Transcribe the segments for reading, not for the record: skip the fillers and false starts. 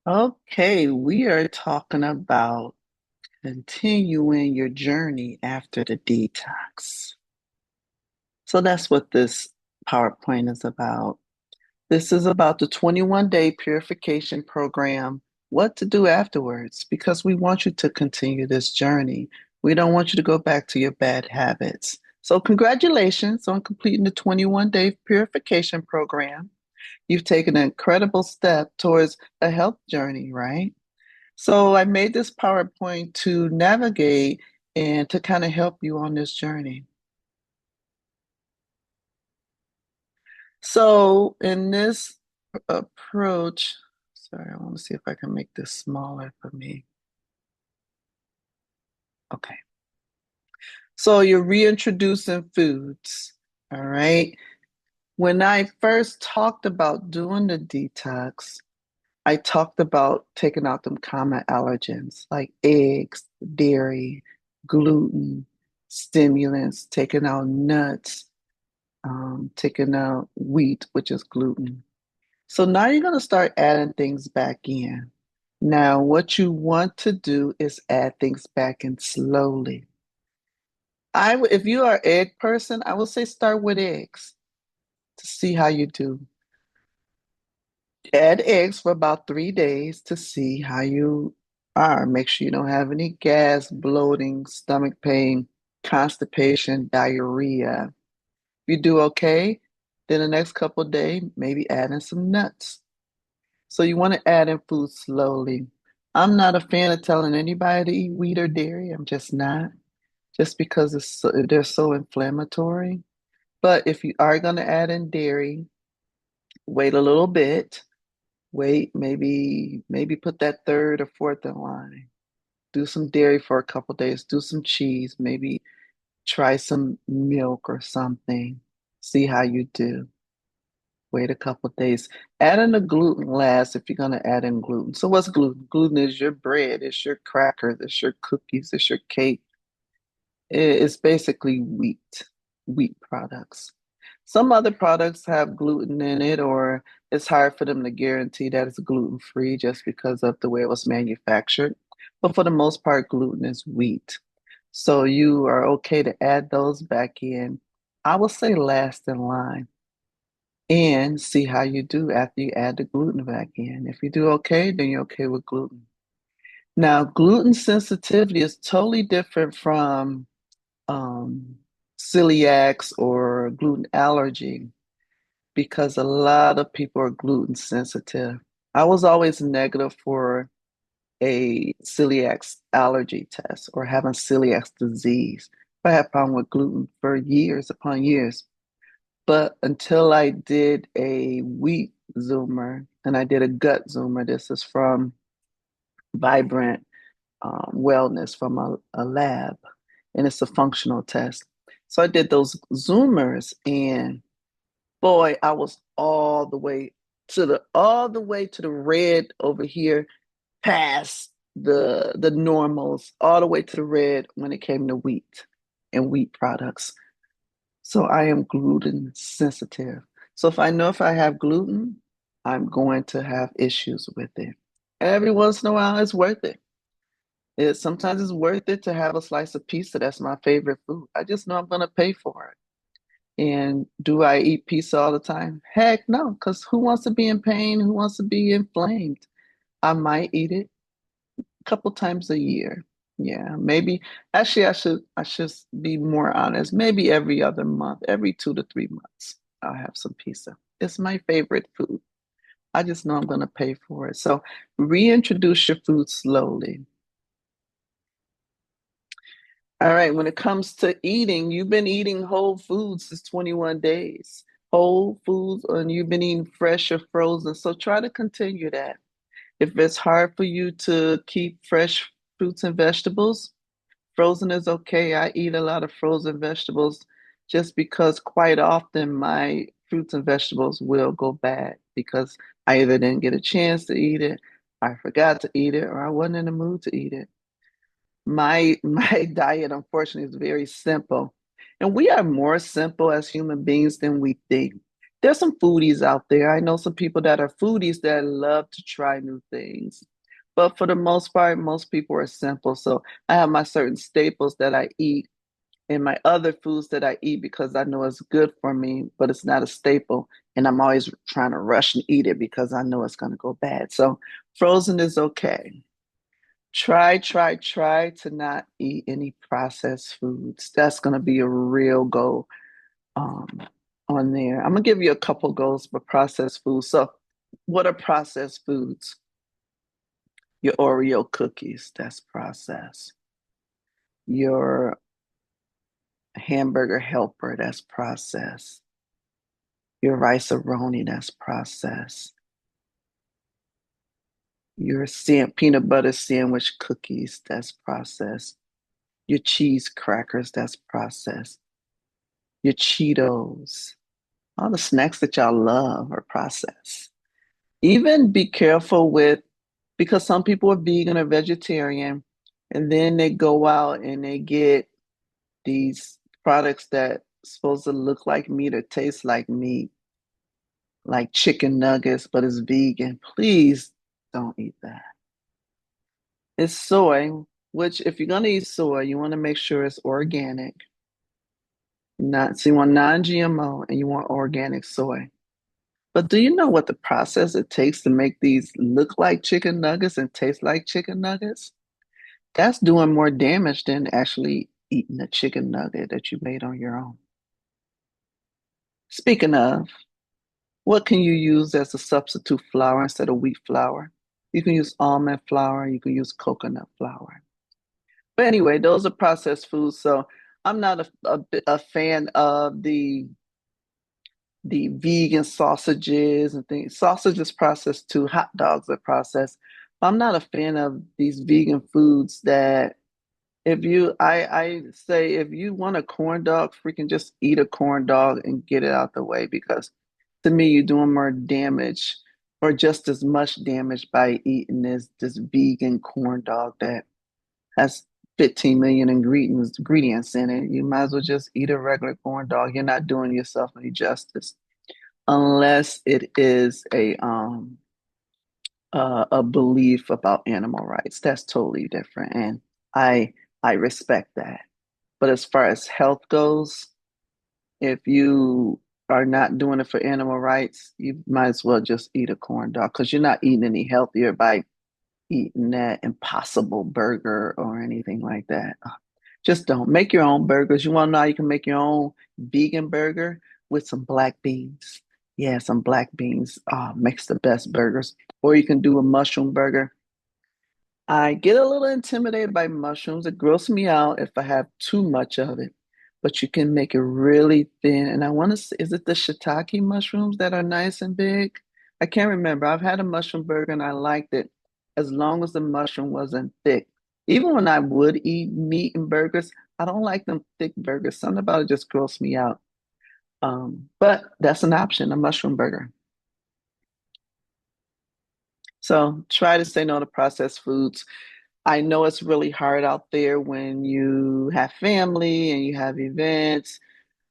Okay, we are talking about continuing your journey after the detox. So that's what this PowerPoint is about. This is about the 21-day purification program, what to do afterwards, because we want you to continue this journey. We don't want you to go back to your bad habits. So, congratulations on completing the 21-day purification program. You've taken an incredible step towards a health journey, right? So I made this PowerPoint to navigate and to kind of help you on this journey. So in this approach, sorry, I want to see if I can make this smaller for me. Okay. So you're reintroducing foods. All right. When I first talked about doing the detox, I talked about taking out them common allergens like eggs, dairy, gluten, stimulants, taking out nuts, taking out wheat, which is gluten. So now you're going to start adding things back in. Now, what you want to do is add things back in slowly. If you are an egg person, I would say start with eggs to see how you do. Add eggs for about 3 days to see how you are. Make sure you don't have any gas, bloating, stomach pain, constipation, diarrhea. If you do okay, then the next couple of days, maybe add in some nuts. So you want to add in food slowly. I'm not a fan of telling anybody to eat wheat or dairy. I'm just not, just because they're so inflammatory. But if you are going to add in dairy, wait a little bit. Wait, maybe put that third or fourth in line. Do some dairy for a couple days. Do some cheese. Maybe try some milk or something. See how you do. Wait a couple days. Add in the gluten last if you're going to add in gluten. So what's gluten? Gluten is your bread, it's your crackers, it's your cookies, it's your cake. It's basically wheat products. Some other products have gluten in it, or it's hard for them to guarantee that it's gluten free just because of the way it was manufactured. But for the most part, gluten is wheat. So you are okay to add those back in. I will say last in line and see how you do after you add the gluten back in. If you do okay, then you're okay with gluten. Now, gluten sensitivity is totally different from um, celiacs or gluten allergy because a lot of people are gluten sensitive. I was always negative for a celiac allergy test or having celiac disease. I had problem with gluten for years upon years. But until I did a wheat zoomer and I did a gut zoomer, this is from Vibrant Wellness from a lab, and it's a functional test. So I did those zoomers, and boy, I was all the way to the red over here, past the normals, all the way to the red when it came to wheat and wheat products. So I am gluten sensitive. So if I have gluten, I'm going to have issues with it. Every once in a while, it's worth it. Sometimes it's worth it to have a slice of pizza. That's my favorite food. I just know I'm going to pay for it. And do I eat pizza all the time? Heck no, because who wants to be in pain? Who wants to be inflamed? I might eat it a couple times a year. Yeah, maybe actually I should be more honest. Maybe every other month, every 2 to 3 months, I'll have some pizza. It's my favorite food. I just know I'm gonna pay for it. So reintroduce your food slowly. All right, when it comes to eating, you've been eating whole foods since 21 days. Whole foods, and you've been eating fresh or frozen. So try to continue that. If it's hard for you to keep fresh fruits and vegetables, frozen is okay. I eat a lot of frozen vegetables just because quite often my fruits and vegetables will go bad because I either didn't get a chance to eat it, I forgot to eat it, or I wasn't in the mood to eat it. My diet, unfortunately, is very simple. And we are more simple as human beings than we think. There's some foodies out there. I know some people that are foodies that love to try new things. But for the most part, most people are simple. So I have my certain staples that I eat and my other foods that I eat because I know it's good for me, but it's not a staple. And I'm always trying to rush and eat it because I know it's going to go bad. So frozen is okay. Try to not eat any processed foods. That's going to be a real goal um, on there. I'm gonna give you a couple goals for processed foods. So, what are processed foods? Your Oreo cookies, that's processed. Your hamburger helper, that's processed. Your rice-a-roni, that's processed. Your peanut butter sandwich cookies, that's processed. Your cheese crackers, that's processed. Your Cheetos, all the snacks that y'all love are processed. Even be careful with, because some people are vegan or vegetarian, and then they go out and they get these products that supposed to look like meat or taste like meat, like chicken nuggets, but it's vegan. Please don't eat that. It's soy, which if you're gonna eat soy, you want to make sure it's organic. Not so you want non-GMO and you want organic soy. But do you know what the process it takes to make these look like chicken nuggets and taste like chicken nuggets? That's doing more damage than actually eating a chicken nugget that you made on your own. Speaking of, what can you use as a substitute flour instead of wheat flour? You can use almond flour, you can use coconut flour. But anyway, those are processed foods. So I'm not a fan of the vegan sausages and things. Sausage is processed too. Hot dogs are processed. I'm not a fan of these vegan foods that I say if you want a corn dog, freaking just eat a corn dog and get it out the way because to me you're doing more damage or just as much damage by eating this vegan corn dog that has 15 million ingredients in it. You might as well just eat a regular corn dog. You're not doing yourself any justice unless it is a belief about animal rights. That's totally different, and I I respect that. But as far as health goes, if you are not doing it for animal rights, you might as well just eat a corn dog because you're not eating any healthier by eating that impossible burger or anything like that. Just don't make your own burgers. You want to know how you can make your own vegan burger with some black beans? Yeah, some black beans makes the best burgers. Or you can do a mushroom burger. I get a little intimidated by mushrooms. It grosses me out if I have too much of it. But you can make it really thin. And I want to say, is it the shiitake mushrooms that are nice and big? I can't remember. I've had a mushroom burger and I liked it as long as the mushroom wasn't thick. Even when I would eat meat and burgers, I don't like them thick burgers. Something about it just grosses me out. But that's an option, a mushroom burger. So try to say no to processed foods. I know it's really hard out there when you have family and you have events.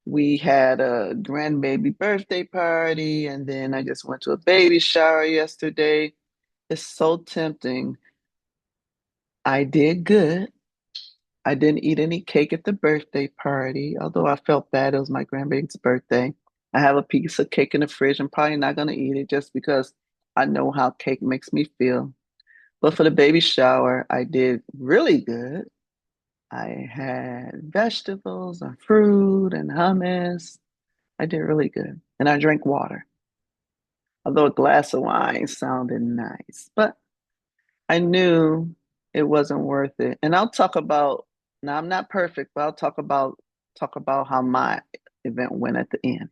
We had a grandbaby birthday party, and then I just went to a baby shower yesterday. It's so tempting. I did good. I didn't eat any cake at the birthday party, although I felt bad. It was my grandbaby's birthday. I have a piece of cake in the fridge. I'm probably not going to eat it just because I know how cake makes me feel. But for the baby shower, I did really good. I had vegetables and fruit and hummus. I did really good. And I drank water, although a glass of wine sounded nice. But I knew it wasn't worth it. And I'll talk about, now I'm not perfect, but I'll talk about how my event went at the end.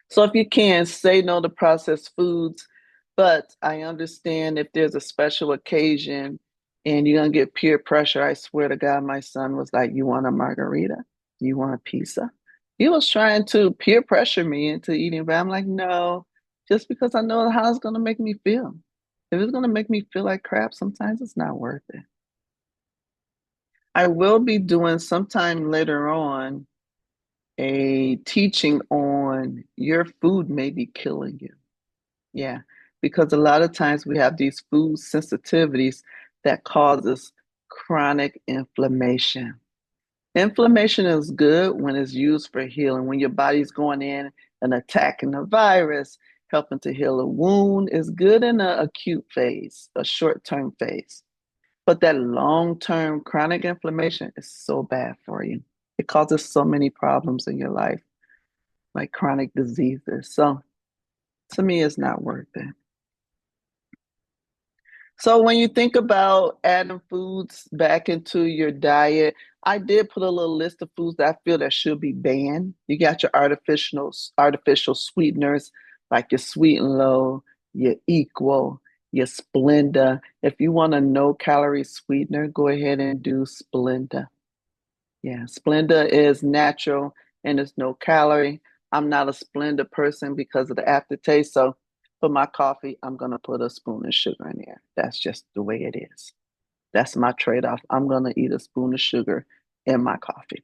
So if you can, say no to processed foods, but I understand if there's a special occasion and you're gonna get peer pressure. I swear to God, my son was like, "You want a margarita? You want a pizza?" He was trying to peer pressure me into eating, but I'm like, no, just because I know how it's gonna make me feel. If it's gonna make me feel like crap, sometimes it's not worth it. I will be doing sometime later on a teaching on your food may be killing you. Yeah, because a lot of times we have these food sensitivities that causes chronic inflammation. Inflammation is good when it's used for healing. When your body's going in and attacking the virus, helping to heal a wound is good in an acute phase, a short-term phase. But that long-term chronic inflammation is so bad for you. It causes so many problems in your life, like chronic diseases. So to me, it's not worth it. So when you think about adding foods back into your diet, I did put a little list of foods that I feel that should be banned. You got your artificial sweeteners like your Sweet and Low, your Equal, your Splenda. If you want a no calorie sweetener, go ahead and do Splenda. Yeah, Splenda is natural and it's no calorie. I'm not a Splenda person because of the aftertaste. So for my coffee, I'm going to put a spoon of sugar in there. That's just the way it is. That's my trade-off. I'm going to eat a spoon of sugar in my coffee.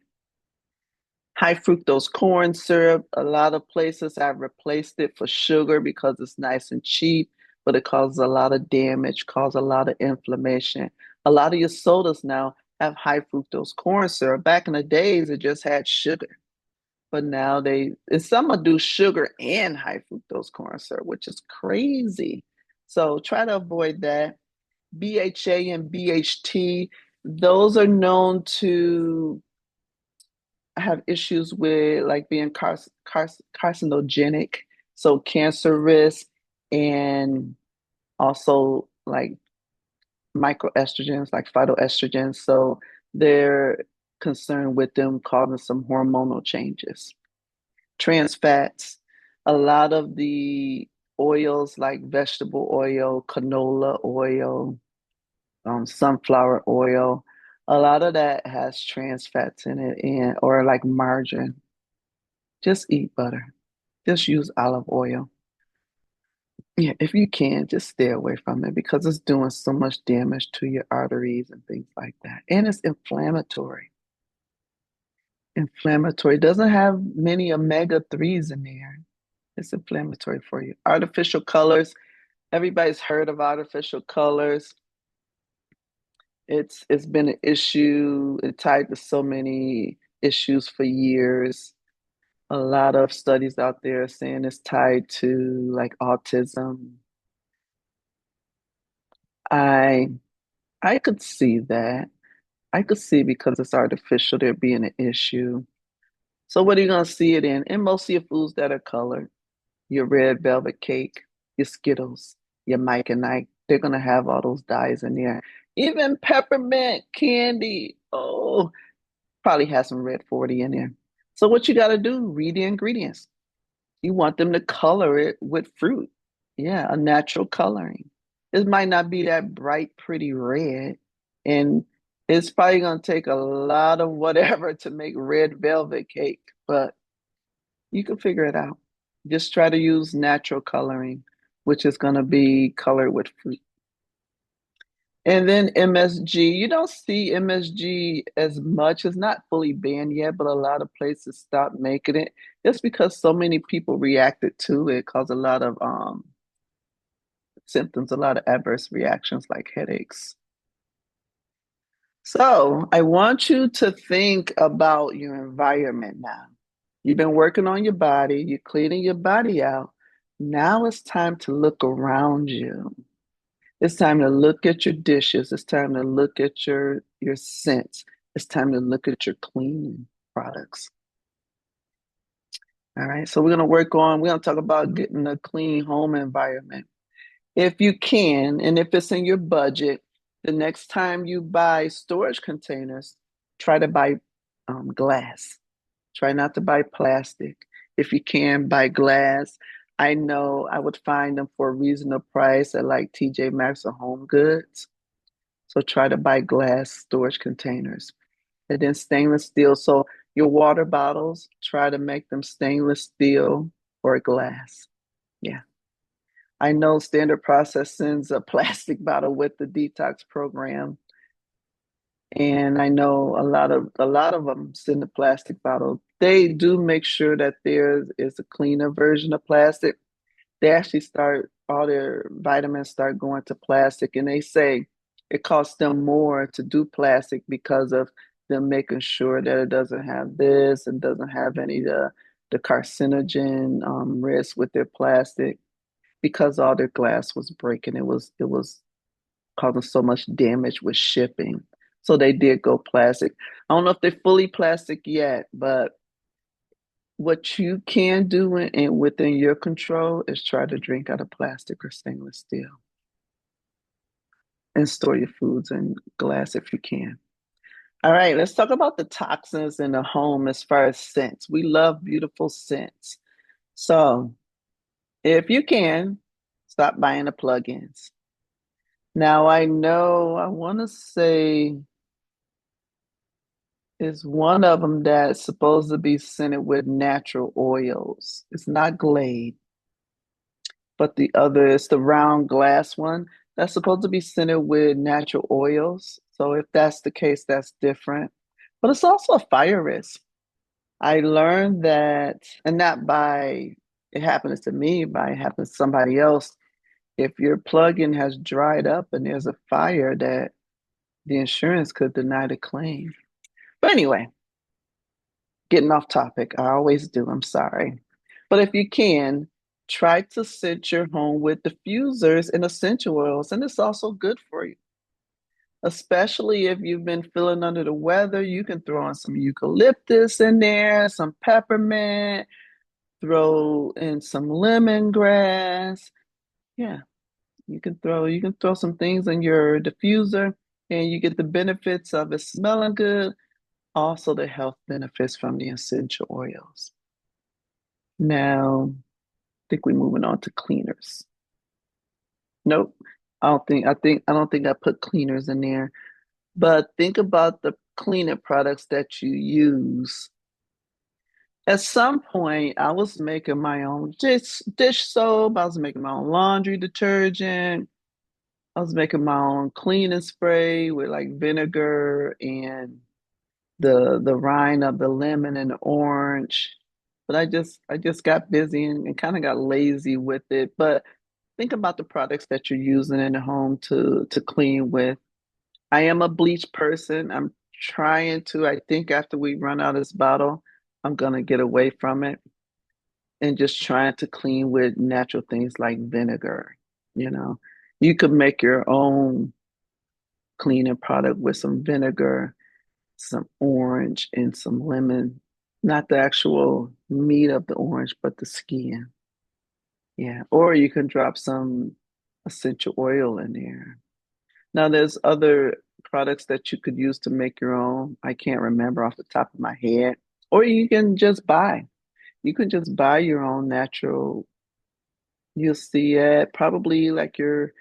High fructose corn syrup. A lot of places have replaced it for sugar because it's nice and cheap, but it causes a lot of damage, causes a lot of inflammation. A lot of your sodas now have high fructose corn syrup. Back in the days, it just had sugar. But now and some will do sugar and high fructose corn syrup, which is crazy. So try to avoid that. BHA and BHT, those are known to have issues with like being carcinogenic, so cancer risk, and also like microestrogens, like phytoestrogens. So they're concerned with them causing some hormonal changes. Trans fats, a lot of the oils like vegetable oil, canola oil, sunflower oil, a lot of that has trans fats in it, and or like margarine. Just eat butter. Just use olive oil. Yeah, if you can, just stay away from it because it's doing so much damage to your arteries and things like that. And it's inflammatory. Inflammatory doesn't have many omega-3s in there. It's inflammatory for you. Artificial colors. Everybody's heard of artificial colors. It's been an issue. It tied to so many issues for years. A lot of studies out there saying it's tied to like autism. I I could see that. I could see because it's artificial there being an issue. So what are you gonna see it in? In most of your foods that are colored, your red velvet cake, your Skittles, your Mike and Ike, they're gonna have all those dyes in there. Even peppermint candy. Oh, probably has some red 40 in there. So what you gotta do, read the ingredients. You want them to color it with fruit. Yeah, a natural coloring. It might not be that bright, pretty red, and it's probably gonna take a lot of whatever to make red velvet cake, but you can figure it out. Just try to use natural coloring, which is gonna be colored with fruit. And then MSG, you don't see MSG as much. It's not fully banned yet, but a lot of places stopped making it just because so many people reacted to it, caused a lot of symptoms, a lot of adverse reactions like headaches. So I want you to think about your environment now. You've been working on your body, you're cleaning your body out. Now it's time to look around you. It's time to look at your dishes. It's time to look at your scents. It's time to look at your cleaning products. All right. So we're gonna talk about getting a clean home environment. If you can, and if it's in your budget, the next time you buy storage containers, try to buy glass. Try not to buy plastic. If you can, buy glass. I know I would find them for a reasonable price at like TJ Maxx or Home Goods. So try to buy glass storage containers. And then stainless steel. So your water bottles, try to make them stainless steel or glass. Yeah. I know Standard Process sends a plastic bottle with the detox program. And I know a lot of them send a plastic bottle they do make sure that there is a cleaner version of plastic. They actually start all their vitamins start going to plastic, and they say it costs them more to do plastic because of them making sure that it doesn't have this and doesn't have any of the carcinogen risk with their plastic because all their glass was breaking. It was causing so much damage with shipping. So they did go plastic. I don't know if they're fully plastic yet, but what you can do and within your control is try to drink out of plastic or stainless steel and store your foods in glass if you can. All right, let's talk about the toxins in the home as far as scents. We love beautiful scents. So if you can, stop buying the plugins. Now I know I want to say is one of them that's supposed to be scented with natural oils. It's not Glade, but the other is the round glass one that's supposed to be scented with natural oils. So if that's the case, that's different. But it's also a fire risk. I learned that, and not by it happens to me, by it happens to somebody else. If your plug-in has dried up and there's a fire, that the insurance could deny the claim. But anyway, getting off topic. I always do. I'm sorry. But if you can, try to scent your home with diffusers and essential oils. And it's also good for you, especially if you've been feeling under the weather. You can throw in some eucalyptus in there, some peppermint, throw in some lemongrass. Yeah, you can throw some things in your diffuser and you get the benefits of it smelling good, also the health benefits from the essential oils. Now, think we're moving on to cleaners. Nope. I don't think I put cleaners in there. But think about the cleaning products that you use. At some point, I was making my own dish soap. I was making my own laundry detergent. I was making my own cleaning spray with like vinegar and the rind of the lemon and the orange. But I just got busy and kind of got lazy with it. But think about the products that you're using in the home to clean with. I am a bleach person. I'm trying to. I think after we run out of this bottle, I'm gonna get away from it and just trying to clean with natural things like vinegar. You know, you could make your own cleaning product with some vinegar, some orange, and some lemon. Not the actual meat of the orange, but the skin. Yeah. Or you can drop some essential oil in there. Now, there's other products that you could use to make your own. I can't remember off the top of my head. Or you can just buy. You can just buy your own natural. You'll see it probably like your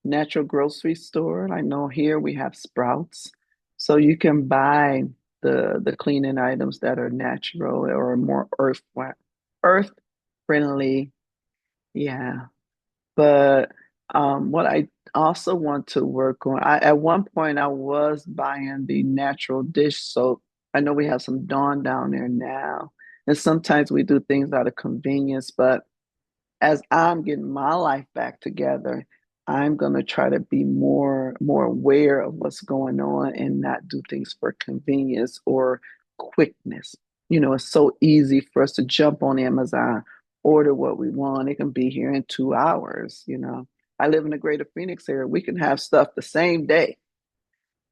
natural grocery store. I know here we have Sprouts. So you can buy the cleaning items that are natural or more earth friendly. Yeah. But what I also want to work on, at one point I was buying the natural dish soap. I know we have some Dawn down there now, and sometimes we do things out of convenience, but as I'm getting my life back together, I'm gonna try to be more aware of what's going on and not do things for convenience or quickness. You know, it's so easy for us to jump on Amazon, order what we want. It can be here in 2 hours, you know. I live in the greater Phoenix area. We can have stuff the same day,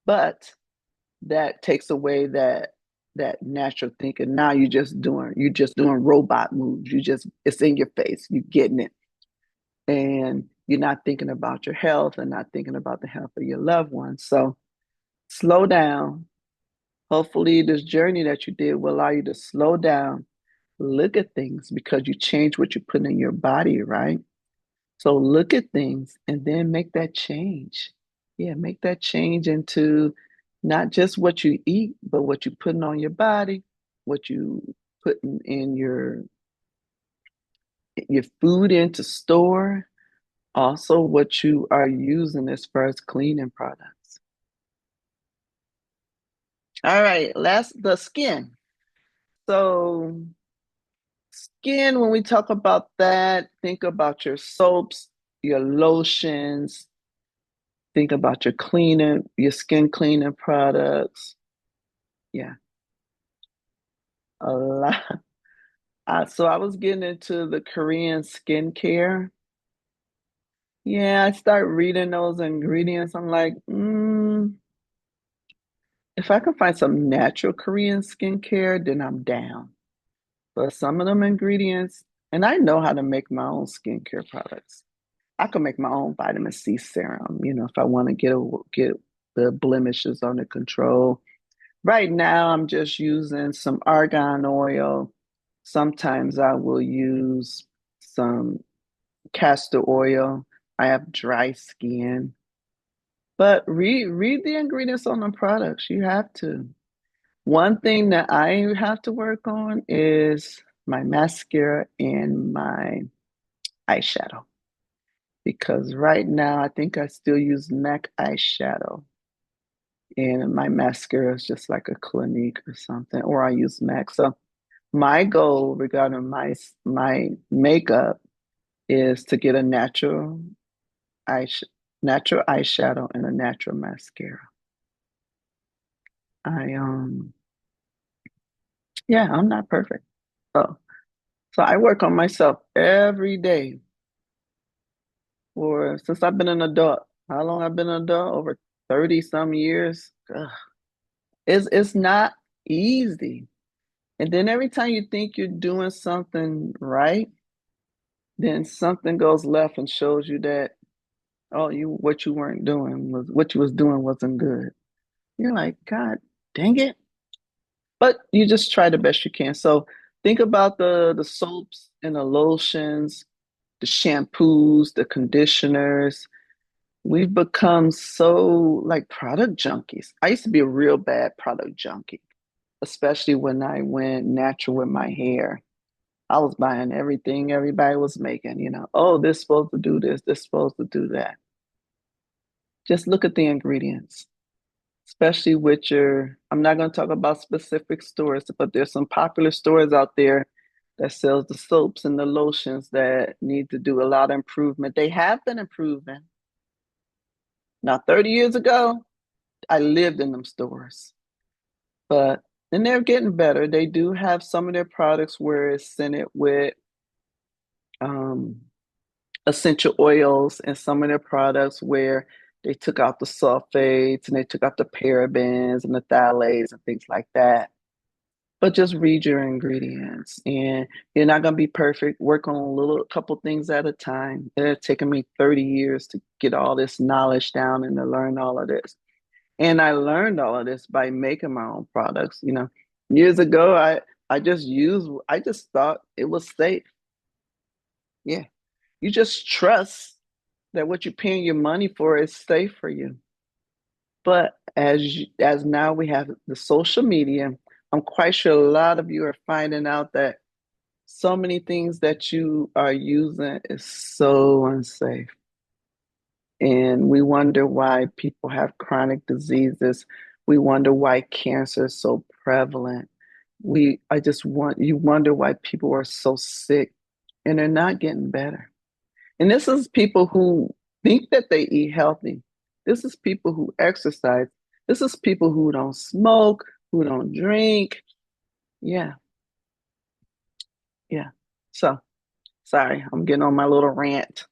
but that takes away that natural thinking. Now you're just doing robot moves. It's in your face. You're getting it. And you're not thinking about your health and not thinking about the health of your loved ones. So slow down. Hopefully this journey that you did will allow you to slow down, look at things because you change what you put in your body, right? So look at things and then make that change. Yeah, make that change into not just what you eat, but what you're putting on your body, what you putting in your food into store, also what you are using as far as cleaning products. All right, last the skin. So, skin, when we talk about that, think about your soaps, your lotions, think about your cleaning, your skin cleaning products. Yeah, a lot. So I was getting into the Korean skincare. Yeah, I start reading those ingredients. I'm like, if I can find some natural Korean skincare, then I'm down. But some of them ingredients, and I know how to make my own skincare products. I can make my own vitamin C serum, if I want to get the blemishes under control. Right now, I'm just using some argan oil. Sometimes I will use some castor oil. I have dry skin. But read the ingredients on the products. You have to. One thing that I have to work on is my mascara and my eyeshadow. Because right now I think I still use MAC eyeshadow. And my mascara is just like a Clinique or something, or I use MAC. So my goal regarding my makeup is to get a natural eyeshadow and a natural mascara. I Yeah, I'm not perfect. So I work on myself every day for since I've been an adult. How long I've been an adult? Over 30 some years. Ugh. It's not easy. And then every time you think you're doing something right, then something goes left and shows you that, oh, you what you weren't doing was what you was doing wasn't good. You're like, God dang it. But you just try the best you can. So think about the soaps and the lotions, the shampoos, the conditioners. We've become so like product junkies. I used to be a real bad product junkie, especially when I went natural with my hair. I was buying everything everybody was making, Oh, this supposed to do this supposed to do that. Just look at the ingredients, especially with I'm not going to talk about specific stores, but there's some popular stores out there that sells the soaps and the lotions that need to do a lot of improvement. They have been improving. Now, 30 years ago, I lived in them stores, but and they're getting better. They do have some of their products where it's scented with um, essential oils, and some of their products where they took out the sulfates and they took out the parabens and the phthalates and things like that. But just read your ingredients, and you're not going to be perfect. Work on a couple things at a time. It had taken me 30 years to get all this knowledge down and to learn all of this. And I learned all of this by making my own products. Years ago, I just thought it was safe. Yeah. You just trust that what you're paying your money for is safe for you. But as now we have the social media, I'm quite sure a lot of you are finding out that so many things that you are using is so unsafe. And we wonder why people have chronic diseases. We wonder why cancer is so prevalent. I just want you wonder why people are so sick and they're not getting better. And this is people who think that they eat healthy. This is people who exercise. This is people who don't smoke, who don't drink. Yeah, yeah. So, sorry, I'm getting on my little rant.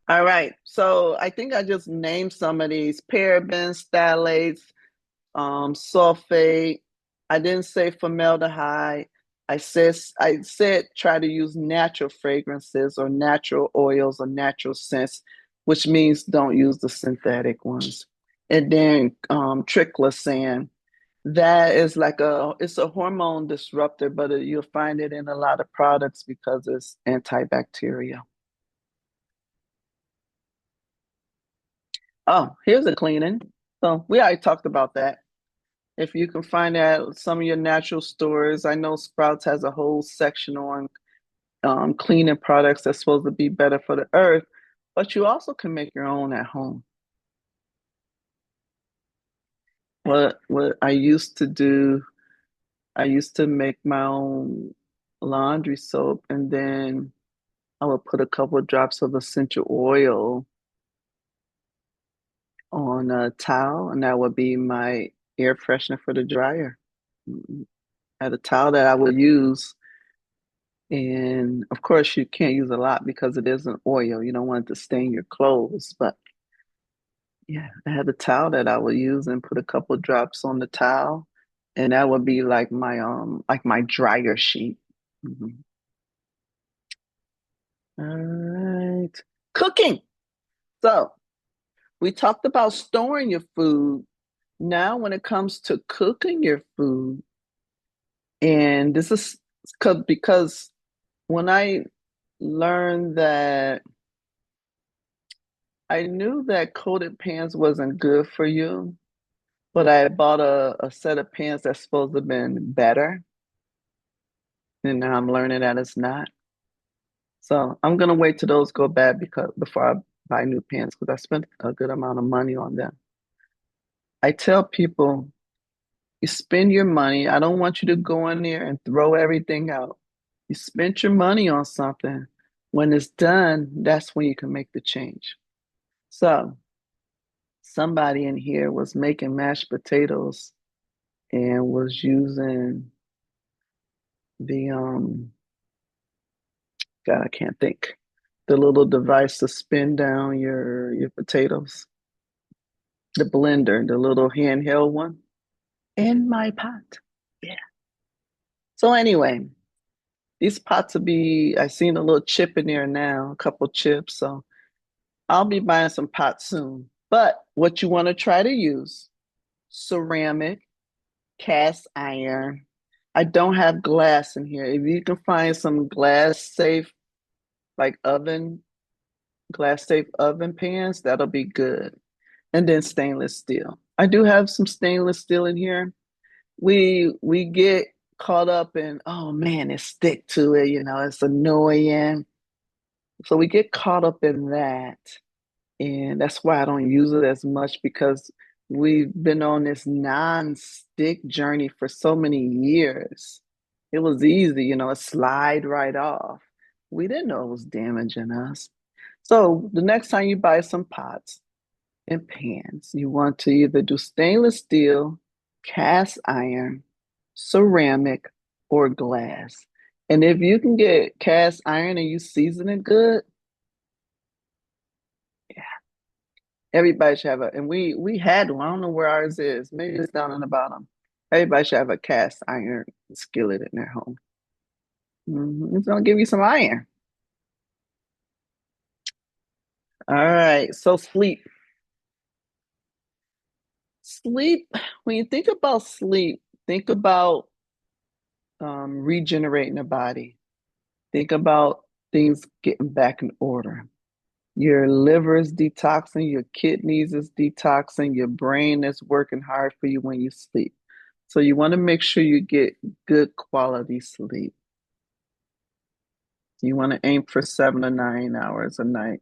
All right. So, I think I just named some of these parabens, phthalates, sulfate. I didn't say formaldehyde. I said try to use natural fragrances or natural oils or natural scents, which means don't use the synthetic ones. And then triclosan, that is it's a hormone disruptor, but you'll find it in a lot of products because it's antibacterial. Oh, here's a cleaning. So we already talked about that. If you can find that at some of your natural stores, I know Sprouts has a whole section on cleaning products that's supposed to be better for the earth, but you also can make your own at home. What I used to do, I used to make my own laundry soap, and then I would put a couple of drops of essential oil on a towel, and that would be my air freshener for the dryer. Mm, I had a towel that I would use, and of course, you can't use a lot because it is an oil. You don't want it to stain your clothes, but yeah, I had a towel that I would use and put a couple of drops on the towel, and that would be like my dryer sheet. Mhm. All right. Cooking. So we talked about storing your food. Now, when it comes to cooking your food, and this is because when I learned that I knew that coated pans wasn't good for you, but I bought a set of pans that's supposed to have been better, and now I'm learning that it's not. So I'm gonna wait till those go bad because before I buy new pans because I spent a good amount of money on them. I tell people, you spend your money. I don't want you to go in there and throw everything out. You spent your money on something. When it's done, that's when you can make the change. So somebody in here was making mashed potatoes and was using the God, I can't think. The little device to spin down your potatoes. The blender, the little handheld one. In my pot. Yeah. So anyway, these pots will be, I seen a little chip in there now, a couple chips. So I'll be buying some pots soon. But what you want to try to use, ceramic, cast iron. I don't have glass in here. If you can find some glass safe, like glass safe oven pans, that'll be good. And then stainless steel. I do have some stainless steel in here. We get caught up in, oh man, it stick to it, it's annoying. So we get caught up in that. And that's why I don't use it as much because we've been on this non-stick journey for so many years. It was easy, it slide right off. We didn't know it was damaging us. So the next time you buy some pots and pans, you want to either do stainless steel, cast iron, ceramic, or glass. And if you can get cast iron and you season it good, everybody should have and we had one. I don't know where ours is. Maybe it's down in the bottom. Everybody should have a cast iron skillet in their home. It's gonna give you some iron. All right. So sleep. Sleep. When you think about sleep, think about regenerating the body. Think about things getting back in order. Your liver is detoxing, your kidneys is detoxing, your brain is working hard for you when you sleep. So you want to make sure you get good quality sleep. You want to aim for 7 to 9 hours a night.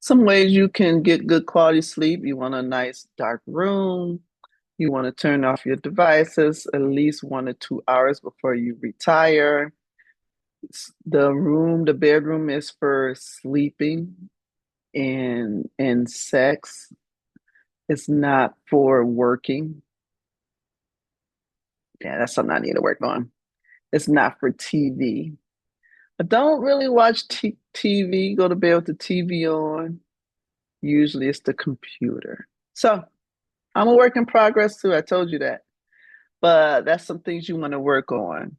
Some ways you can get good quality sleep. You want a nice dark room. You want to turn off your devices at least 1 to 2 hours before you retire. The bedroom is for sleeping and sex. It's not for working. Yeah, that's something I need to work on. It's not for TV. I don't really watch TV, go to bed with the TV on. Usually it's the computer. So I'm a work in progress too. I told you that. But that's some things you want to work on.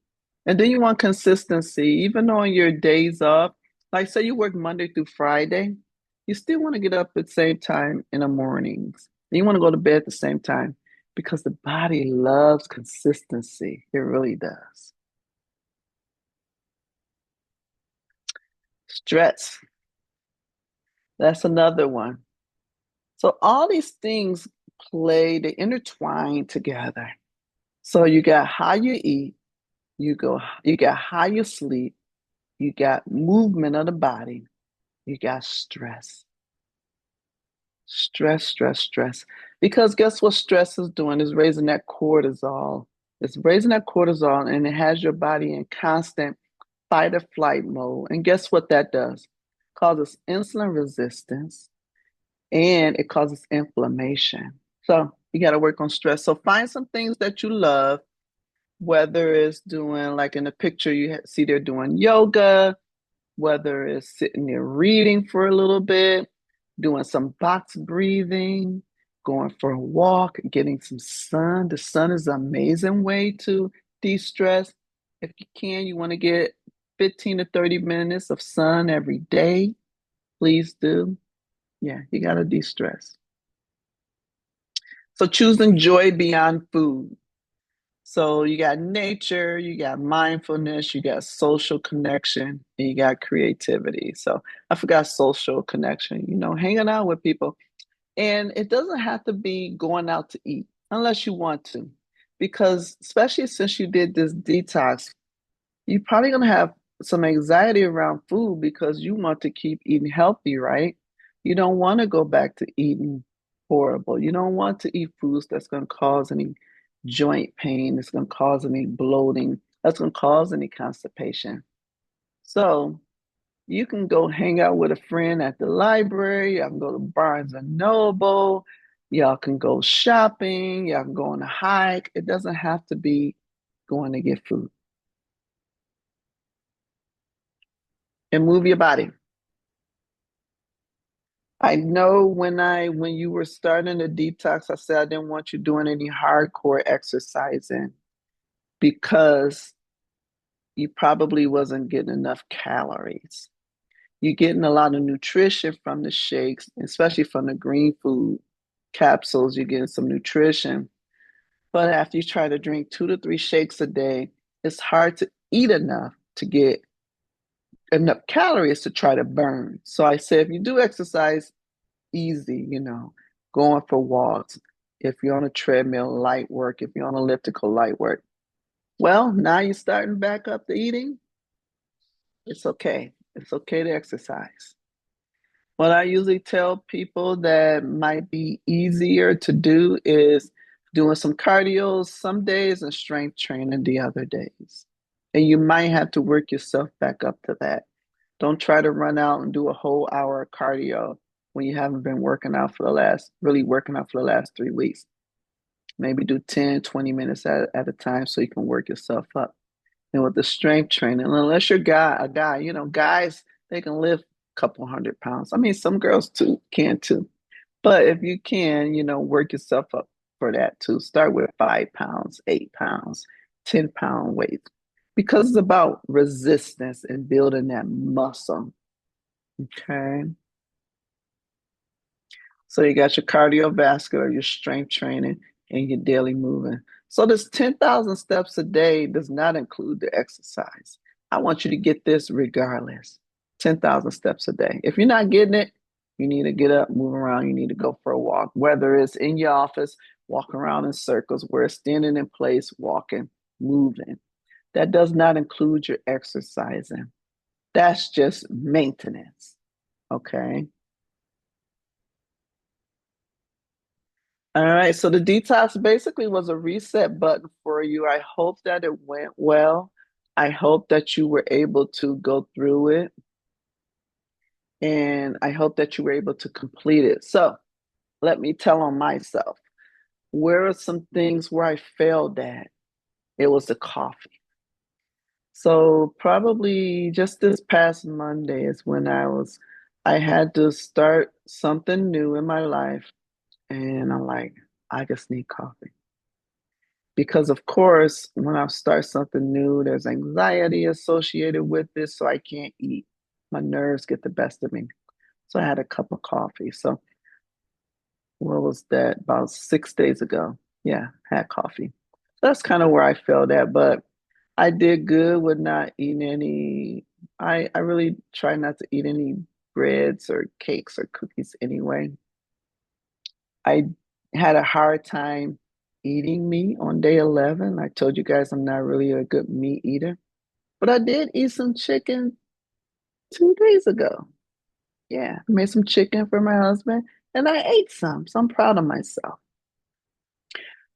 And then you want consistency, even on your days off. Like, say you work Monday through Friday, you still want to get up at the same time in the mornings. And you want to go to bed at the same time because the body loves consistency. It really does. Stress, that's another one. So all these things they intertwine together. So you got how you eat, you got how you sleep, you got movement of the body, you got stress. Stress, stress, stress. Because guess what stress is doing? Is raising that cortisol. It's raising that cortisol and it has your body in constant fight or flight mode. And guess what that does? Causes insulin resistance and it causes inflammation. So you got to work on stress. So find some things that you love, whether it's doing, like in the picture, you see they're doing yoga, whether it's sitting there reading for a little bit, doing some box breathing, going for a walk, getting some sun. The sun is an amazing way to de-stress. If you can, you want to get 15 to 30 minutes of sun every day. Please do. Yeah, you got to de-stress. So choosing joy beyond food. So you got nature, you got mindfulness, you got social connection, and you got creativity. So I forgot social connection, hanging out with people. And it doesn't have to be going out to eat unless you want to. Because especially since you did this detox, you're probably going to have some anxiety around food because you want to keep eating healthy, right? You don't want to go back to eating horrible. You don't want to eat foods that's going to cause any joint pain, that's going to cause any bloating, that's going to cause any constipation. So you can go hang out with a friend at the library. Y'all can go to Barnes and Noble. Y'all can go shopping. Y'all can go on a hike. It doesn't have to be going to get food. And move your body. I know when you were starting the detox, I said I didn't want you doing any hardcore exercising because you probably wasn't getting enough calories. You're getting a lot of nutrition from the shakes, especially from the green food capsules. You're getting some nutrition. But after you try to drink 2 to 3 shakes a day, it's hard to eat enough to get enough calories to try to burn. So I said, if you do exercise, easy, going for walks. If you're on a treadmill, light work. If you're on elliptical, light work. Well, now you're starting back up to eating. It's okay. It's okay to exercise. What I usually tell people that might be easier to do is doing some cardio some days and strength training the other days. And you might have to work yourself back up to that. Don't try to run out and do a whole hour of cardio when you haven't been really working out for the last 3 weeks. Maybe do 10, 20 minutes at a time so you can work yourself up. And with the strength training, unless you're a guy, guys, they can lift a couple 100 pounds. I mean, some girls too can too. But if you can, work yourself up for that too. Start with 5 pounds, 8 pounds, 10-pound weights. Because it's about resistance and building that muscle. Okay. So you got your cardiovascular, your strength training, and your daily moving. So this 10,000 steps a day does not include the exercise. I want you to get this regardless. 10,000 steps a day. If you're not getting it, you need to get up, move around. You need to go for a walk, whether it's in your office, walk around in circles, where it's standing in place, walking, moving. That does not include your exercising. That's just maintenance. Okay. All right, so the detox basically was a reset button for you. I hope that it went well. I hope that you were able to go through it, and I hope that you were able to complete it. So let me tell on myself. Where are some things where I failed at? It was the coffee. So probably just this past Monday is when I had to start something new in my life, and I'm like, I just need coffee. Because of course, when I start something new, there's anxiety associated with this, so I can't eat. My nerves get the best of me. So I had a cup of coffee. So what was that? About 6 days ago. Yeah, had coffee. So that's kind of where I felt at, but I did good with not eating any. I really try not to eat any breads or cakes or cookies anyway. I had a hard time eating meat on day 11. I told you guys I'm not really a good meat eater, but I did eat some chicken 2 days ago. Yeah, I made some chicken for my husband and I ate some, so I'm proud of myself.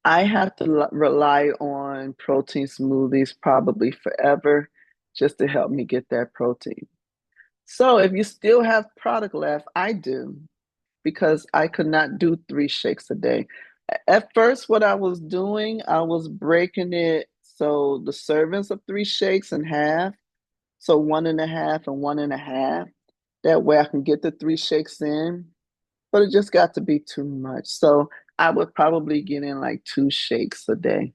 I have to rely on protein smoothies probably forever just to help me get that protein. So if you still have product left, I do because I could not do 3 shakes a day. At first, what I was doing, I was breaking it so the servings of 3 shakes in half, so one and a half and one and a half. That way I can get the 3 shakes in, but it just got to be too much. So I would probably get in like 2 shakes a day.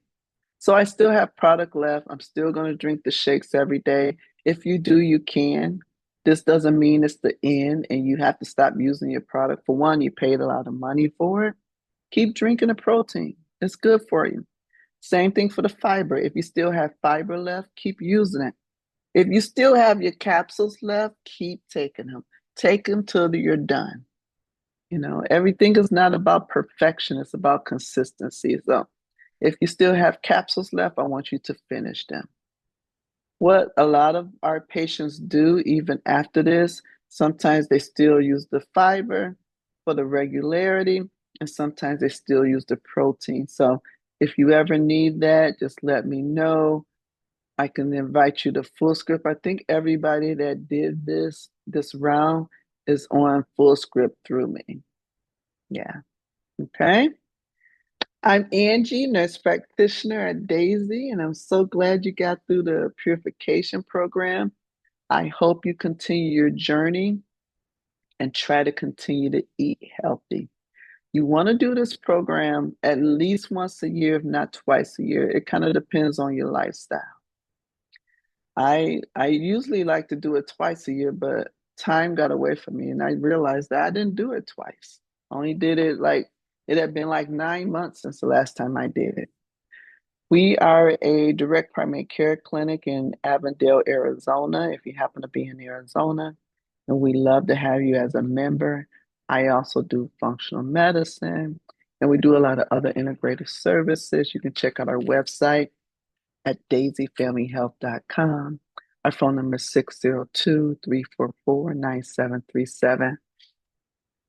So I still have product left. I'm still going to drink the shakes every day. If you do, you can. This doesn't mean it's the end and you have to stop using your product. For one, you paid a lot of money for it. Keep drinking the protein. It's good for you. Same thing for the fiber. If you still have fiber left, keep using it. If you still have your capsules left, keep taking them. Take them till you're done. Everything is not about perfection, it's about consistency. So if you still have capsules left, I want you to finish them. What a lot of our patients do, even after this, sometimes they still use the fiber for the regularity, and sometimes they still use the protein. So if you ever need that, just let me know. I can invite you to full script. I think everybody that did this round is on full script through me. Yeah. Okay. I'm Angie, nurse practitioner at Daisy, and I'm so glad you got through the purification program. I hope you continue your journey and try to continue to eat healthy. You want to do this program at least once a year, if not twice a year. It kind of depends on your lifestyle. I usually like to do it twice a year, but time got away from me, and I realized that I didn't do it twice. I only did it like it had been like 9 months since the last time I did it. We are a direct primary care clinic in Avondale, Arizona, if you happen to be in Arizona, and we love to have you as a member. I also do functional medicine, and we do a lot of other integrative services. You can check out our website at daisyfamilyhealth.com. Our phone number is 602-344-9737.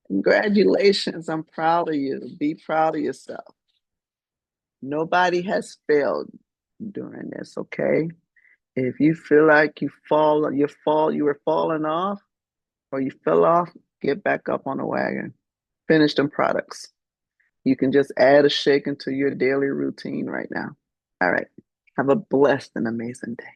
Congratulations. I'm proud of you. Be proud of yourself. Nobody has failed during this, okay? If you feel like you were falling off or you fell off, get back up on the wagon. Finish them products. You can just add a shake into your daily routine right now. All right. Have a blessed and amazing day.